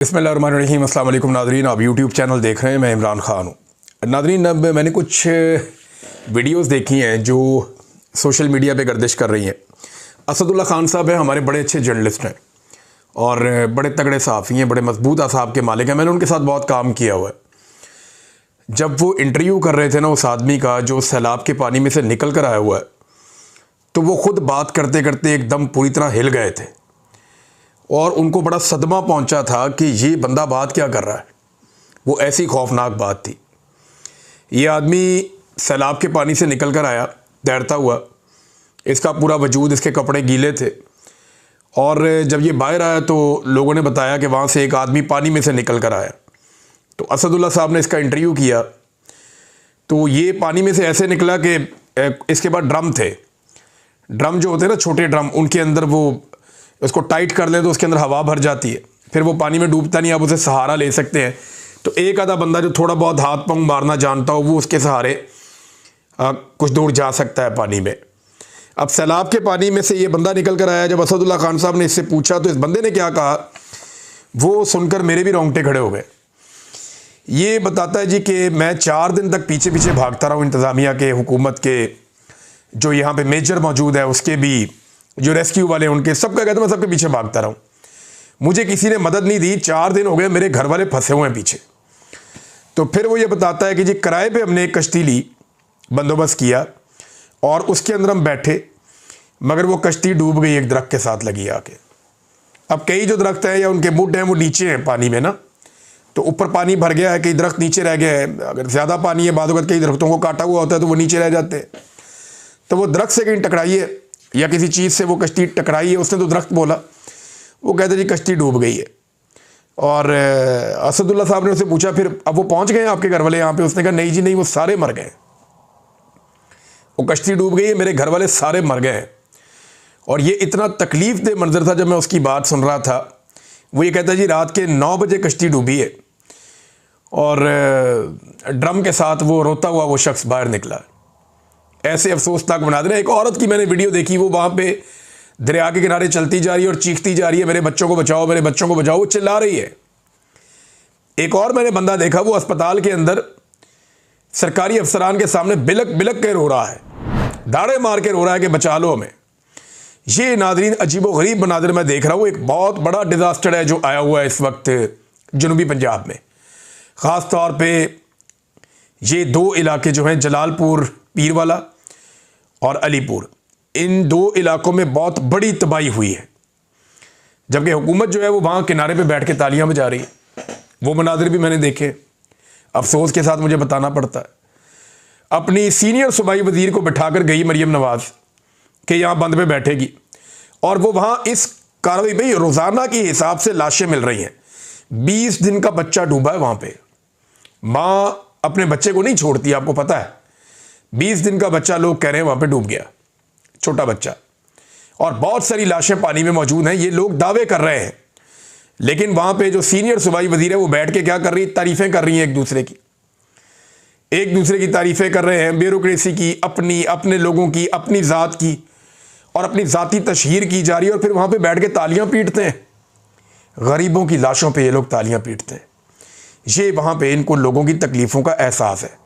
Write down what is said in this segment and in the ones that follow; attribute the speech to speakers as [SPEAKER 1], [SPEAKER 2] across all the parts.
[SPEAKER 1] बिस्मिल्लाहिर्रहमानिर्रहीम। अस्सलाम वालेकुम नाज़रीन, आप यूट्यूब चैनल देख रहे हैं। मैं इमरान ख़ान हूँ। नाज़रीन, अब मैंने कुछ वीडियोस देखी हैं जो सोशल मीडिया पे गर्दिश कर रही हैं। असदुल्ला खान साहब हैं, हमारे बड़े अच्छे जर्नलिस्ट हैं और बड़े तगड़े सहाफ़ी हैं, बड़े मजबूत असाब के मालिक हैं। मैंने उनके साथ बहुत काम किया हुआ है। जब वो इंटरव्यू कर रहे थे ना उस आदमी का जो सैलाब के पानी में से निकल कर आया हुआ है, तो वो ख़ुद बात करते करते एकदम पूरी तरह हिल गए थे और उनको बड़ा सदमा पहुंचा था कि ये बंदा बात क्या कर रहा है। वो ऐसी खौफनाक बात थी। ये आदमी सैलाब के पानी से निकल कर आया तैरता हुआ, इसका पूरा वजूद, इसके कपड़े गीले थे और जब ये बाहर आया तो लोगों ने बताया कि वहाँ से एक आदमी पानी में से निकल कर आया। तो असदुल्ला साहब ने इसका इंटरव्यू किया तो ये पानी में से ऐसे निकला कि इसके बाद ड्रम थे, ड्रम जो होते हैं ना छोटे ड्रम, उनके अंदर वो उसको टाइट कर ले तो उसके अंदर हवा भर जाती है, फिर वो पानी में डूबता नहीं, आप उसे सहारा ले सकते हैं। तो एक आधा बंदा जो थोड़ा बहुत हाथ पांव मारना जानता हो वो उसके सहारे कुछ दूर जा सकता है पानी में। अब सैलाब के पानी में से ये बंदा निकल कर आया। जब असदुल्ला खान साहब ने इससे पूछा तो इस बंदे ने क्या कहा, वो सुनकर मेरे भी रोंगटे खड़े हो गए। ये बताता है जी कि मैं 4 दिन तक पीछे पीछे भागता रहा हूँ इंतज़ामिया के, हुकूमत के, जो यहाँ पे मेजर मौजूद है उसके भी, जो रेस्क्यू वाले उनके, सबका कहता मैं सबके पीछे भागता रहा हूँ। मुझे किसी ने मदद नहीं दी, 4 दिन हो गए मेरे घर वाले फंसे हुए हैं पीछे। तो फिर वो ये बताता है कि जी किराए पे हमने एक कश्ती ली, बंदोबस्त किया और उसके अंदर हम बैठे, मगर वो कश्ती डूब गई एक दरख्त के साथ लगी आके। अब कई जो दरख्त हैं या उनके मुड हैं वो नीचे हैं पानी में ना, तो ऊपर पानी भर गया है, कई दरख्त नीचे रह गए हैं। अगर ज़्यादा पानी है, बाद वक्त कई दरख्तों को काटा हुआ होता है तो वो नीचे रह जाते हैं। तो वो दरख्त से कहीं टकराई है या किसी चीज़ से वो कश्ती टकराई है, उसने तो दरख्त बोला, वो कहते जी कश्ती डूब गई है। और असदुल्ला साहब ने उससे पूछा फिर अब वो पहुंच गए आपके घर वाले यहाँ पे? उसने कहा नहीं जी नहीं, वो सारे मर गए, वो कश्ती डूब गई है, मेरे घर वाले सारे मर गए हैं। और ये इतना तकलीफ दे मंजर था जब मैं उसकी बात सुन रहा था। वो ये कहता जी रात के 9 बजे कश्ती डूबी है और ड्रम के साथ वो रोता हुआ वो शख्स बाहर निकला। ऐसे अफसोसनाक बना देना। एक औरत की मैंने वीडियो देखी, वो वहाँ पे दरिया के किनारे चलती जा रही है और चीखती जा रही है मेरे बच्चों को बचाओ, मेरे बच्चों को बचाओ, वो चिल्ला रही है। एक और मैंने बंदा देखा, वो अस्पताल के अंदर सरकारी अफसरान के सामने बिलक बिलक के रो रहा है, दाड़े मार के रो रहा है कि बचा लो हमें। ये नाज़रीन अजीबो गरीब मनाज़िर मैं देख रहा हूँ। एक बहुत बड़ा डिज़ास्टर है जो आया हुआ है इस वक्त जनूबी पंजाब में। ख़ास तौर पर ये 2 इलाके जो हैं, जलालपुर पीरवाला और अलीपुर, इन 2 इलाकों में बहुत बड़ी तबाही हुई है, जबकि हुकूमत जो है वो वहाँ किनारे पे बैठ के तालियां बजा रही है। वो मनाजिर भी मैंने देखे, अफसोस के साथ मुझे बताना पड़ता है। अपनी सीनियर सूबाई वजीर को बिठाकर गई मरियम नवाज कि यहाँ बंद पे बैठेगी, और वो वहाँ इस कार्रवाई में रोज़ाना के हिसाब से लाशें मिल रही हैं। 20 दिन का बच्चा डूबा है वहाँ पे। माँ अपने बच्चे को नहीं छोड़ती, आपको पता है। 20 दिन का बच्चा लोग कह रहे हैं वहाँ पे डूब गया, छोटा बच्चा, और बहुत सारी लाशें पानी में मौजूद हैं। ये लोग दावे कर रहे हैं, लेकिन वहाँ पे जो सीनियर सूबाई वजीर है वो बैठ के क्या कर रही है, तारीफ़ें कर रही हैं एक दूसरे की तारीफ़ें कर रहे हैं, ब्यूरोक्रेसी की, अपने लोगों की, अपनी ज़ात की, और अपनी ज़ाती तशहीर की जा रही है। और फिर वहाँ पे बैठ के तालियाँ पीटते हैं, गरीबों की लाशों पर ये लोग तालियाँ पीटते हैं। ये वहाँ पर इनको लोगों की तकलीफ़ों का एहसास है,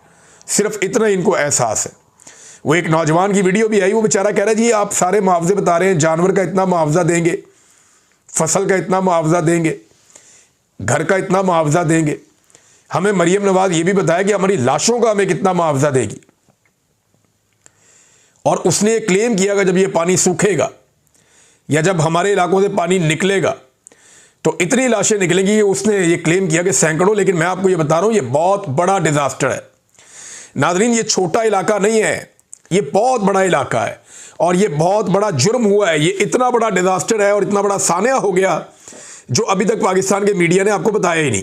[SPEAKER 1] सिर्फ इतना इनको एहसास है। वो एक नौजवान की वीडियो भी आई, वो बेचारा कह रहा है जी आप सारे मुआवजे बता रहे हैं, जानवर का इतना मुआवजा देंगे, फसल का इतना मुआवजा देंगे, घर का इतना मुआवजा देंगे, हमें मरियम नवाज ये भी बताया कि हमारी लाशों का हमें कितना मुआवजा देगी। और उसने ये क्लेम किया कि जब ये पानी सूखेगा या जब हमारे इलाकों से पानी निकलेगा तो इतनी लाशें निकलेंगी। उसने ये क्लेम किया कि सैकड़ों। लेकिन मैं आपको ये बता रहा हूँ, ये बहुत बड़ा डिजास्टर है नाज़रीन। ये छोटा इलाका नहीं है, ये बहुत बड़ा इलाका है और ये बहुत बड़ा जुर्म हुआ है। ये इतना बड़ा डिजास्टर है और इतना बड़ा सानिया हो गया जो अभी तक पाकिस्तान के मीडिया ने आपको बताया ही नहीं।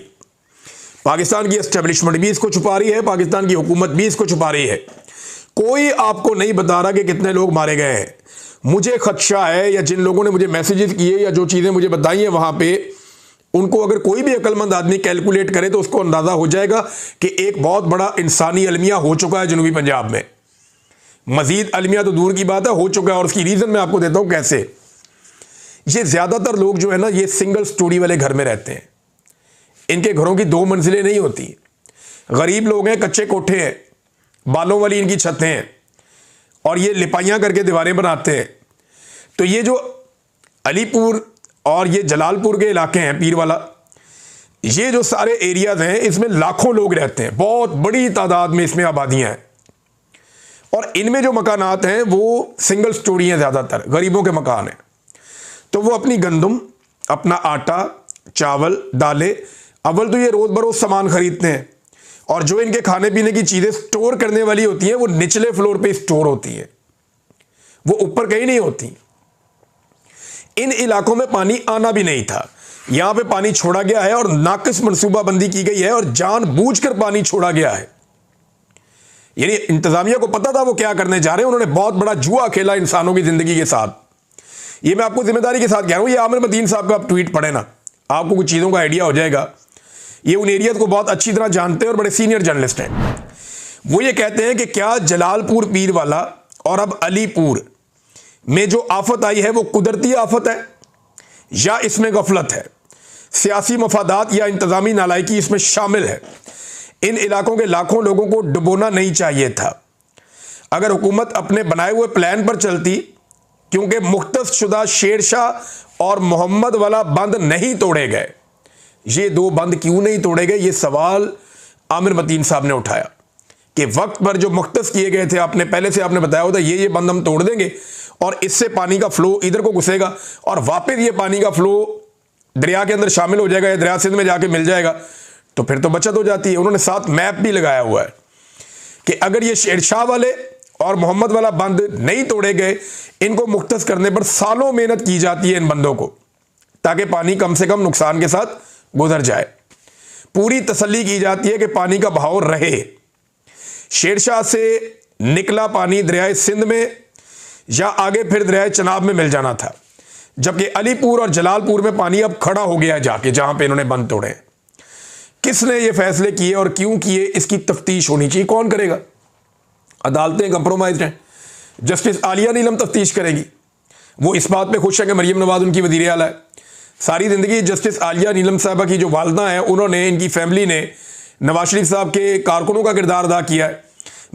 [SPEAKER 1] पाकिस्तान की एस्टेब्लिशमेंट भी इसको छुपा रही है, पाकिस्तान की हुकूमत भी इसको छुपा रही है। कोई आपको नहीं बता रहा कि कितने लोग मारे गए हैं। मुझे खदशा है, या जिन लोगों ने मुझे मैसेजेस किए या जो चीज़ें मुझे बताई हैं वहाँ पे, उनको अगर कोई भी अक्लमंद आदमी कैलकुलेट करे तो उसको अंदाज़ा हो जाएगा कि एक बहुत बड़ा इंसानी अलमिया हो चुका है जनूबी पंजाब में। मजीद अलमिया तो दूर की बात है, हो चुका है। और उसकी रीज़न मैं आपको देता हूँ कैसे। ये ज़्यादातर लोग जो है ना, ये सिंगल स्टोरी वाले घर में रहते हैं। इनके घरों की 2 मंजिलें नहीं होती, गरीब लोग हैं, कच्चे कोठे हैं, बालों वाली इनकी छतें हैं और ये लिपाइयाँ करके दीवारें बनाते हैं। तो ये जो अलीपुर और ये जलालपुर के इलाके हैं, पीरवाला, ये जो सारे एरियाज हैं, इसमें लाखों लोग रहते हैं, बहुत बड़ी तादाद में इसमें आबादियां हैं और इनमें जो मकानात हैं वो सिंगल स्टोरी हैं, ज़्यादातर गरीबों के मकान हैं। तो वो अपनी गंदम, अपना आटा, चावल, दालें, अव्वल तो ये रोज़ बरोज़ सामान खरीदते हैं और जो इनके खाने पीने की चीज़ें स्टोर करने वाली होती हैं वो निचले फ्लोर पे स्टोर होती हैं, वो ऊपर कहीं नहीं होती। इन इलाकों में पानी आना भी नहीं था, यहां पे पानी छोड़ा गया है और नाकिस मनसूबाबंदी की गई है और जानबूझकर पानी छोड़ा गया है। यानी इंतजामिया को पता था वो क्या करने जा रहे हैं, उन्होंने बहुत बड़ा जुआ खेला इंसानों की जिंदगी के साथ। ये मैं आपको जिम्मेदारी के साथ कह रहा हूं। ये आमिर मतीन साहब का आप ट्वीट पढ़े ना, आपको कुछ चीज़ों का आइडिया हो जाएगा। ये उन एरिया को बहुत अच्छी तरह जानते हैं और बड़े सीनियर जर्नलिस्ट हैं। वो ये कहते हैं कि क्या जलालपुर पीरवाला और अब अलीपुर में जो आफत आई है वो कुदरती आफत है या इसमें गफलत है, सियासी मफादात या इंतजामी नालायकी इसमें शामिल है। इन इलाकों के लाखों लोगों को डुबोना नहीं चाहिए था। अगर हुकूमत अपने बनाए हुए प्लान पर चलती, क्योंकि मुख्तस शुदा शेरशाह और मोहम्मद वाला बंद नहीं तोड़े गए। ये 2 बंद क्यों नहीं तोड़े गए, ये सवाल आमिर मतीन साहब ने उठाया कि वक्त पर जो मुख्तस किए गए थे, आपने पहले से आपने बताया होता ये बंद हम तोड़ देंगे और इससे पानी का फ्लो इधर को घुसेगा और वापस ये पानी का फ्लो दरिया के अंदर शामिल हो जाएगा या दरिया सिंध में जाके मिल जाएगा, तो फिर तो बचत हो जाती है। उन्होंने साथ मैप भी लगाया हुआ है कि अगर ये शेरशाह वाले और मोहम्मद वाला बंद नहीं तोड़े गए, इनको मुख्तस करने पर सालों मेहनत की जाती है इन बंदों को, ताकि पानी कम से कम नुकसान के साथ गुजर जाए। पूरी तसल्ली की जाती है कि पानी का बहाव रहे। शेरशाह से निकला पानी दरियाए सिंध में या आगे फिर दरियाए चनाब में मिल जाना था, जबकि अलीपुर और जलालपुर में पानी अब खड़ा हो गया है जाके, जहां पे इन्होंने बंद तोड़े। किसने ये फैसले किए और क्यों किए, इसकी तफ्तीश होनी चाहिए। कौन करेगा? अदालतें कंप्रोमाइज हैं। जस्टिस आलिया नीलम तफ्तीश करेगी। वो इस बात पे खुश है कि मरीम नवाज उनकी वज़ीर आला है। सारी ज़िंदगी जस्टिस आलिया नीलम साहबा की जो वालदा हैं, उन्होंने, इनकी फैमिली ने नवाज शरीफ साहब के कारकुनों का किरदार अदा किया है।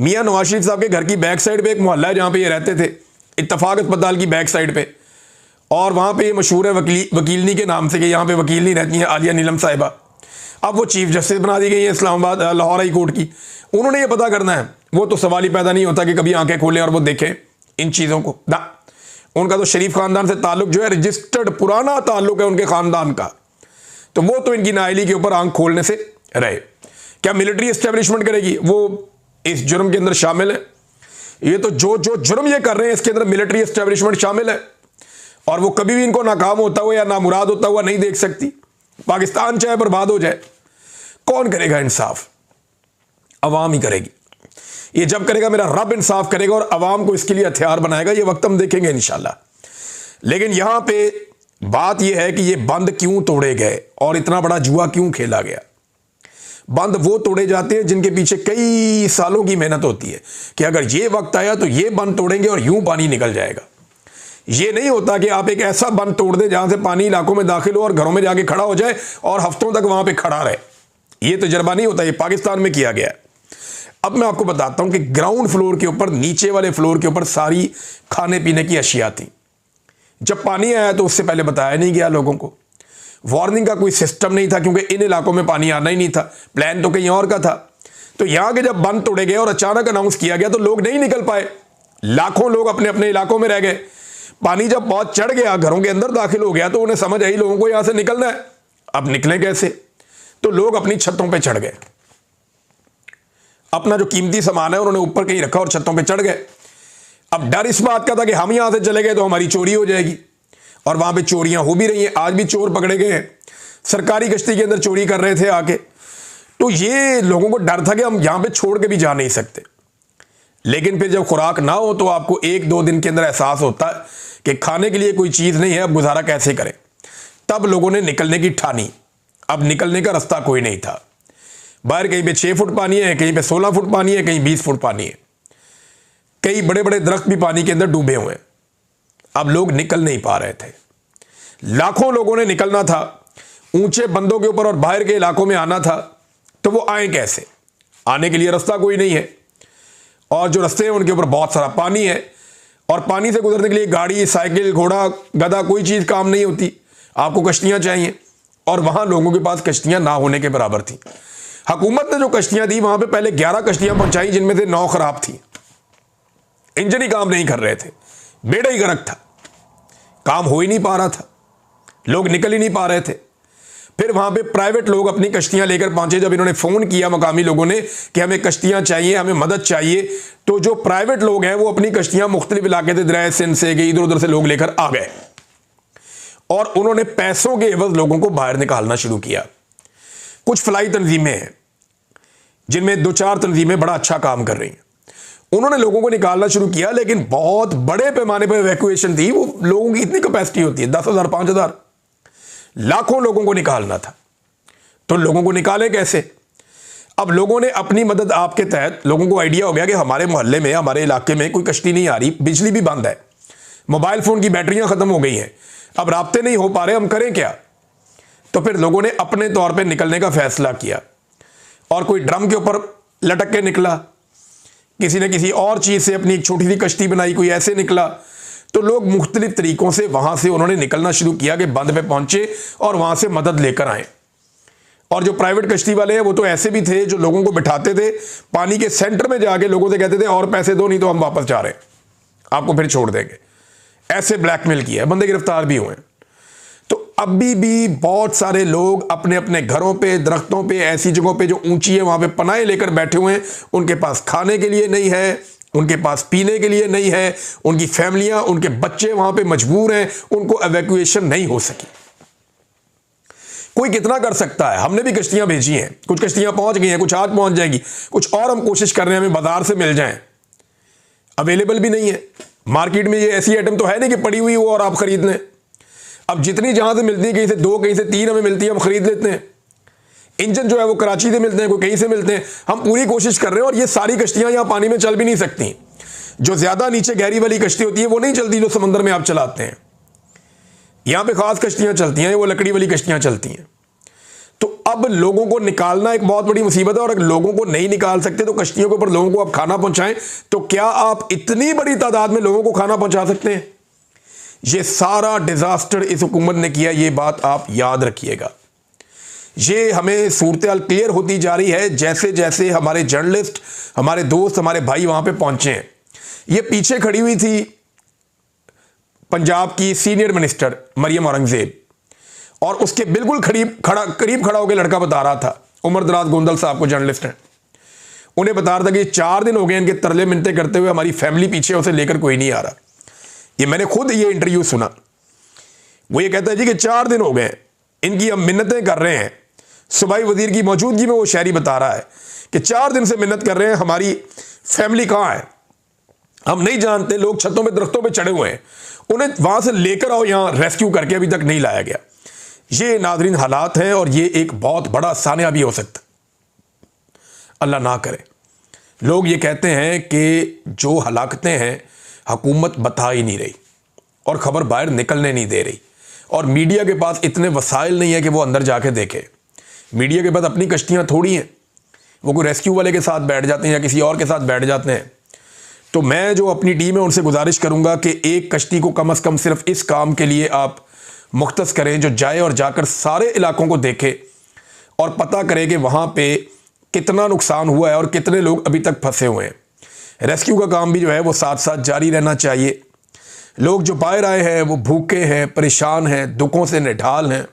[SPEAKER 1] मियाँ नवाज शरीफ साहब के घर की बैक साइड पे एक मोहल्ला है जहाँ पे ये रहते थे, इत्तफाक अस्पताल की बैक साइड पे, और वहाँ पे ये मशहूर है वकीलनी के नाम से कि यहाँ पे वकीलनी रहती हैं आलिया नीलम साहिबा। अब वो चीफ जस्टिस बना दी गई है इस्लामाबाद लाहौर हाई कोर्ट की। उन्होंने ये पता करना है, वो तो सवाल ही पैदा नहीं होता कि कभी आंखें खोलें और वो देखें इन चीज़ों को ना। उनका तो शरीफ खानदान से ताल्लुक जो है रजिस्टर्ड पुराना ताल्लुक है उनके खानदान का, तो वो तो इनकी नाअहली के ऊपर आंख खोलने से रहे। क्या मिलिट्री एस्टेब्लिशमेंट करेगी? वो इस जुर्म के अंदर शामिल है। ये तो जो जुर्म ये कर रहे हैं इसके अंदर मिलिट्री एस्टेब्लिशमेंट शामिल है और वो कभी भी इनको नाकाम होता हुआ या नामुराद होता हुआ नहीं देख सकती। पाकिस्तान चाहे बर्बाद हो जाए, कौन करेगा इंसाफ? अवाम ही करेगी। ये जब करेगा मेरा रब इंसाफ करेगा और अवाम को इसके लिए हथियार बनाएगा। ये वक्त हम देखेंगे इंशाल्लाह। लेकिन यहां पे बात यह है कि ये बंद क्यों तोड़े गए और इतना बड़ा जुआ क्यों खेला गया। बंद वो तोड़े जाते हैं जिनके पीछे कई सालों की मेहनत होती है कि अगर ये वक्त आया तो ये बंद तोड़ेंगे और यूं पानी निकल जाएगा। ये नहीं होता कि आप एक ऐसा बंद तोड़ दें जहां से पानी इलाकों में दाखिल हो और घरों में जाके खड़ा हो जाए और हफ्तों तक वहां पे खड़ा रहे। ये तजर्बा नहीं होता। ये पाकिस्तान में किया गया है। अब मैं आपको बताता हूं कि ग्राउंड फ्लोर के ऊपर, नीचे वाले फ्लोर के ऊपर सारी खाने पीने की अशिया थी। जब पानी आया तो उससे पहले बताया नहीं गया लोगों को। वार्निंग का कोई सिस्टम नहीं था क्योंकि इन इलाकों में पानी आना ही नहीं था, प्लान तो कहीं और का था। तो यहां के जब बंद तोड़े गए और अचानक अनाउंस किया गया तो लोग नहीं निकल पाए। लाखों लोग अपने अपने इलाकों में रह गए। पानी जब बहुत चढ़ गया, घरों के अंदर दाखिल हो गया, तो उन्हें समझ आई लोगों को यहां से निकलना है। अब निकले कैसे? तो लोग अपनी छतों पे चढ़ गए। अपना जो कीमती सामान है उन्होंने ऊपर कहीं रखा और छतों पे चढ़ गए। अब डर इस बात का था कि हम यहां से चले गए तो हमारी चोरी हो जाएगी, और वहां पे चोरियां हो भी रही हैं। आज भी चोर पकड़े गए हैं, सरकारी कश्ती के अंदर चोरी कर रहे थे आके। तो ये लोगों को डर था कि हम यहां पे छोड़ के भी जा नहीं सकते। लेकिन फिर जब खुराक ना हो तो आपको 1-2 दिन के अंदर एहसास होता है कि खाने के लिए कोई चीज नहीं है, अब गुजारा कैसे करें। तब लोगों ने निकलने की ठानी। अब निकलने का रास्ता कोई नहीं था। बाहर कहीं पे 6 फुट पानी है, कहीं पे 16 फुट पानी है, कहीं 20 फुट पानी है। कई बड़े बड़े दरख्त भी पानी के अंदर डूबे हुए हैं। अब लोग निकल नहीं पा रहे थे। लाखों लोगों ने निकलना था, ऊंचे बंदों के ऊपर और बाहर के इलाकों में आना था, तो वो आए कैसे? आने के लिए रास्ता कोई नहीं है, और जो रास्ते हैं उनके ऊपर बहुत सारा पानी है, और पानी से गुजरने के लिए गाड़ी, साइकिल, घोड़ा, गधा, कोई चीज़ काम नहीं होती। आपको कश्तियाँ चाहिए, और वहाँ लोगों के पास कश्तियाँ ना होने के बराबर थी। हुकूमत ने जो कश्तियाँ दी, वहाँ पे पहले 11 कश्तियाँ पहुँचाई, जिनमें से 9 खराब थी, इंजन ही काम नहीं कर रहे थे, बेड़ा ही गर्क था, काम हो ही नहीं पा रहा था, लोग निकल ही नहीं पा रहे थे। फिर वहाँ पे प्राइवेट लोग अपनी कश्तियाँ लेकर पहुँचे। जब इन्होंने फ़ोन किया मकामी लोगों ने कि हमें कश्तियाँ चाहिए, हमें मदद चाहिए, तो जो प्राइवेट लोग हैं वो अपनी कश्तियाँ मुख्तलिफ इलाके से, दरिया सिंध से, इधर उधर से लोग लेकर आ गए, और उन्होंने पैसों के एवज लोगों को बाहर निकालना शुरू किया। कुछ फलाई तंजीमें हैं जिनमें 2-4 तंजीमें बड़ा अच्छा काम कर रही हैं, उन्होंने लोगों को निकालना शुरू किया, लेकिन बहुत बड़े पैमाने पर इवैक्यूएशन थी। वो लोगों की इतनी कैपेसिटी होती है, 10,000, 5,000, लाखों लोगों को निकालना था, तो लोगों को निकाले कैसे? अब लोगों ने अपनी मदद आपके तहत, लोगों को आइडिया हो गया कि हमारे मोहल्ले में, हमारे इलाके में कोई कश्ती नहीं आ रही, बिजली भी बंद है, मोबाइल फ़ोन की बैटरियां ख़त्म हो गई हैं, अब राब्ते नहीं हो पा रहे, हम करें क्या? तो फिर लोगों ने अपने तौर पे निकलने का फैसला किया, और कोई ड्रम के ऊपर लटक के निकला, किसी ने किसी और चीज़ से अपनी एक छोटी सी कश्ती बनाई, कोई ऐसे निकला। तो लोग मुख्तलिफ तरीक़ों से वहाँ से उन्होंने निकलना शुरू किया कि बंद पे पहुँचे और वहाँ से मदद लेकर आए। और जो प्राइवेट कश्ती वाले हैं वो तो ऐसे भी थे जो लोगों को बिठाते थे, पानी के सेंटर में जाके लोगों से कहते थे और पैसे दो, नहीं तो हम वापस जा रहे हैं, आपको फिर छोड़ देंगे। ऐसे ब्लैकमेल किया है, बंदे गिरफ्तार भी हुए हैं। तो अभी भी बहुत सारे लोग अपने अपने घरों पे, दरख्तों पे, ऐसी जगहों पे जो ऊंची है वहाँ पे पनाहे लेकर बैठे हुए हैं। उनके पास खाने के लिए नहीं है, उनके पास पीने के लिए नहीं है, उनकी फैमिलियाँ, उनके बच्चे वहाँ पे मजबूर हैं, उनको एवैक्यूएशन नहीं हो सकी। कोई कितना कर सकता है? हमने भी कश्तियाँ भेजी हैं, कुछ कश्तियाँ पहुँच गई हैं, कुछ आज पहुँच जाएगी, कुछ और हम कोशिश कर रहे हैं हमें बाजार से मिल जाएँ, अवेलेबल भी नहीं है मार्केट में। ये ऐसी आइटम तो है नहीं कि पड़ी हुई हो और आप खरीद लें। अब जितनी जहाँ से मिलती है, कहीं से 2, कहीं से 3 हमें मिलती है, हम खरीद लेते हैं। इंजन जो है वो कराची से मिलते हैं, कोई कहीं से मिलते हैं। हम पूरी कोशिश कर रहे हैं, और ये सारी कश्तियाँ यहाँ पानी में चल भी नहीं सकती। जो ज़्यादा नीचे गहरी वाली कश्ती होती है वो नहीं चलती, जो समंदर में आप चलाते हैं। यहाँ पे ख़ास कश्तियाँ चलती हैं, वो लकड़ी वाली कश्तियाँ चलती हैं। तो अब लोगों को निकालना एक बहुत बड़ी मुसीबत है, और अगर लोगों को नहीं निकाल सकते तो कश्तियों के ऊपर लोगों को आप खाना पहुँचाएँ, तो क्या आप इतनी बड़ी तादाद में लोगों को खाना पहुँचा सकते हैं? ये सारा डिजास्टर इस हुकूमत ने किया, ये बात आप याद रखिएगा। ये हमें सूरत-ए-हाल क्लियर होती जा रही है जैसे जैसे हमारे जर्नलिस्ट, हमारे दोस्त, हमारे भाई वहां पे पहुंचे हैं। ये पीछे खड़ी हुई थी पंजाब की सीनियर मिनिस्टर मरियम औरंगजेब, और उसके बिल्कुल करीब खड़ा होकर लड़का बता रहा था, उमर दराज गोंदल साहब को, जर्नलिस्ट हैं, उन्हें बता रहा था कि 4 दिन हो गए इनके तरले मिनते करते हुए, हमारी फैमिली पीछे, उसे लेकर कोई नहीं आ रहा। ये मैंने खुद ये इंटरव्यू सुना। वो ये कहता है जी कि 4 दिन हो गए इनकी हम मिन्नतें कर रहे हैं। सूबाई वजीर की मौजूदगी में वो शहरी बता रहा है कि 4 दिन से मिन्नत कर रहे हैं, हमारी फैमिली कहाँ है, हम नहीं जानते। लोग छतों पे, दरख्तों पे चढ़े हुए हैं, उन्हें वहां से लेकर आओ यहाँ रेस्क्यू करके, अभी तक नहीं लाया गया। ये नाजरीन हालात हैं, और ये एक बहुत बड़ा सानिया भी हो सकता, अल्लाह ना करे। लोग ये कहते हैं कि जो हलाकतें हैं हुकूमत बता ही नहीं रही, और ख़बर बाहर निकलने नहीं दे रही, और मीडिया के पास इतने वसाइल नहीं है कि वो अंदर जाके देखे। मीडिया के पास अपनी कश्तियाँ थोड़ी हैं, वो कोई रेस्क्यू वाले के साथ बैठ जाते हैं या किसी और के साथ बैठ जाते हैं। तो मैं जो अपनी टीम है उनसे गुजारिश करूँगा कि एक कश्ती को कम से कम सिर्फ इस काम के लिए आप मुख्तस करें, जो जाए और जाकर सारे इलाकों को देखे और पता करे कि वहाँ पे कितना नुकसान हुआ है और कितने लोग अभी तक फंसे हुए हैं। रेस्क्यू का काम भी जो है वो साथ साथ जारी रहना चाहिए। लोग जो बाहर आए हैं वो भूखे हैं, परेशान हैं, दुखों से निढाल हैं।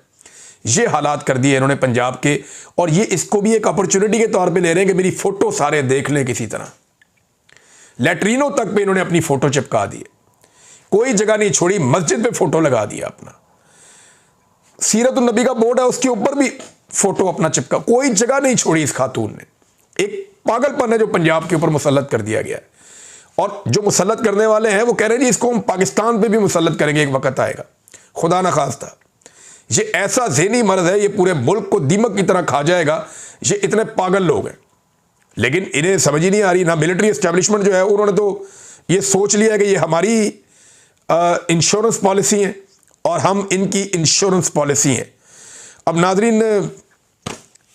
[SPEAKER 1] ये हालात कर दिए इन्होंने पंजाब के, और ये इसको भी एक अपॉर्चुनिटी के तौर पे ले रहे हैं कि मेरी फ़ोटो सारे देख लें किसी तरह। लैट्रीनों तक पे इन्होंने अपनी फ़ोटो चिपका दी, कोई जगह नहीं छोड़ी, मस्जिद पे फ़ोटो लगा दिया अपना। सीरत नबी का बोर्ड है उसके ऊपर भी फ़ोटो अपना चिपका, कोई जगह नहीं छोड़ी इस खातून ने। एक पागलपन है जो पंजाब के ऊपर मुसल्लत कर दिया गया है, और जो मुसल्लत करने वाले हैं वो कह रहे हैं जी इसको हम पाकिस्तान पे भी मुसल्लत करेंगे, एक वक्त आएगा, खुदा न खास्ता। ये ऐसा ज़हनी मर्ज है, ये पूरे मुल्क को दीमक की तरह खा जाएगा। ये इतने पागल लोग हैं, लेकिन इन्हें समझ ही नहीं आ रही। ना मिलिट्री एस्टेब्लिशमेंट जो है उन्होंने तो ये सोच लिया कि ये हमारी इंश्योरेंस पॉलिसी है और हम इनकी इंश्योरेंस पॉलिसी हैं। अब नाजरीन,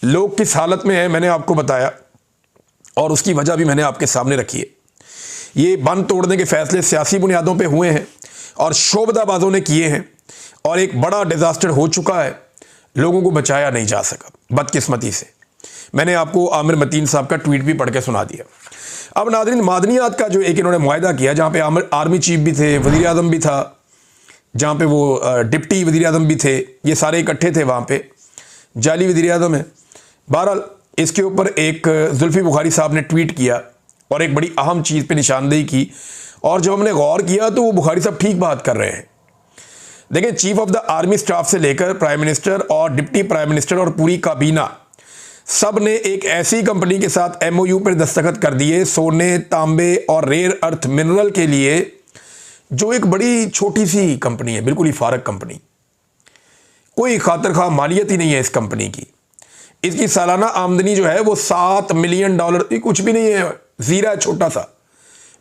[SPEAKER 1] लोग किस हालत में है मैंने आपको बताया और उसकी वजह भी मैंने आपके सामने रखी है। ये बंद तोड़ने के फैसले सियासी बुनियादों पे हुए हैं और शोबदाबाजों ने किए हैं और एक बड़ा डिजास्टर हो चुका है, लोगों को बचाया नहीं जा सका बदकिस्मती से। मैंने आपको आमिर मतीन साहब का ट्वीट भी पढ़ के सुना दिया। अब नाज़रीन, मादनियात का जो एक इन्होंने मुआहदा किया, जहाँ पे आर्मी चीफ भी थे, वज़ीर आज़म भी था, जहाँ पे वो डिप्टी वज़ीर आज़म भी थे, ये सारे इकट्ठे थे वहाँ पे, जाली वज़ीर आज़म है। बहरहाल इसके ऊपर एक जुल्फ़ी बुखारी साहब ने ट्वीट किया और एक बड़ी अहम चीज़ पे निशानदेही की, और जब हमने गौर किया तो वो बुखारी साहब ठीक बात कर रहे हैं। देखें, chief of the army staff से लेकर प्राइम मिनिस्टर और डिप्टी प्राइम मिनिस्टर और पूरी काबीना सब ने एक ऐसी कंपनी के साथ MOU पर दस्तखत कर दिए सोने, तांबे और रेयर अर्थ मिनरल के लिए, जो एक बड़ी छोटी सी कंपनी है, बिल्कुल ही फारग कंपनी, कोई खातिर खा मालियत ही नहीं है इस कंपनी की। इसकी सालाना आमदनी जो है वो $7 मिलियन, कुछ भी नहीं है, जीरा है, छोटा सा,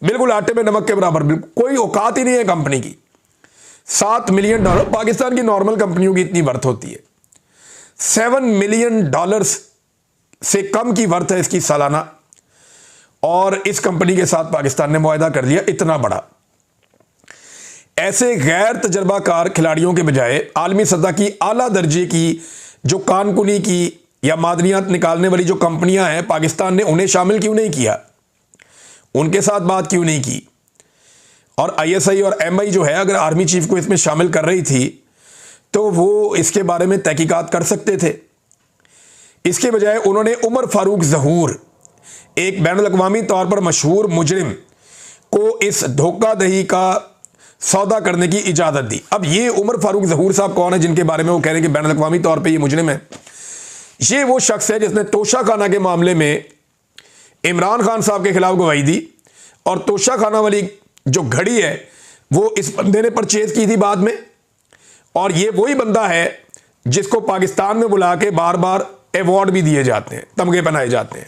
[SPEAKER 1] बिल्कुल आटे में नमक के बराबर, बिल्कुल कोई औकात ही नहीं है कंपनी की। $7 मिलियन, पाकिस्तान की नॉर्मल कंपनियों की इतनी वर्थ होती है। $7 मिलियन से कम की वर्थ है इसकी सालाना, और इस कंपनी के साथ पाकिस्तान ने मुआहदा कर लिया इतना बड़ा। ऐसे गैर तजर्बाकार खिलाड़ियों के बजाय आलमी सतह की आला दर्जे की जो कानकुनी की या मादनियात निकालने वाली जो कंपनियां हैं, पाकिस्तान ने उन्हें शामिल क्यों नहीं किया, उनके साथ बात क्यों नहीं की? और ISI और MI जो है, अगर आर्मी चीफ को इसमें शामिल कर रही थी तो वो इसके बारे में तहकीकात कर सकते थे। इसके बजाय उन्होंने उमर फारूक ज़हूर, एक बैनुल-अक़वामी तौर पर मशहूर मुजरिम, को इस धोखाधड़ी का सौदा करने की इजाज़त दी। अब ये उमर फारूक ज़हूर साहब कौन है जिनके बारे में वो कह रहे हैं कि बैनुल-अक़वामी तौर पर ये मुजरिम है? ये वो शख्स है जिसने तोशा खाना के मामले में इमरान खान साहब के खिलाफ गवाही दी, और तोशा खाना वाली जो घड़ी है वो इस बंदे ने परचेज की थी बाद में, और ये वही बंदा है जिसको पाकिस्तान में बुला के बार बार अवार्ड भी दिए जाते हैं, तमगे पहनाए जाते हैं।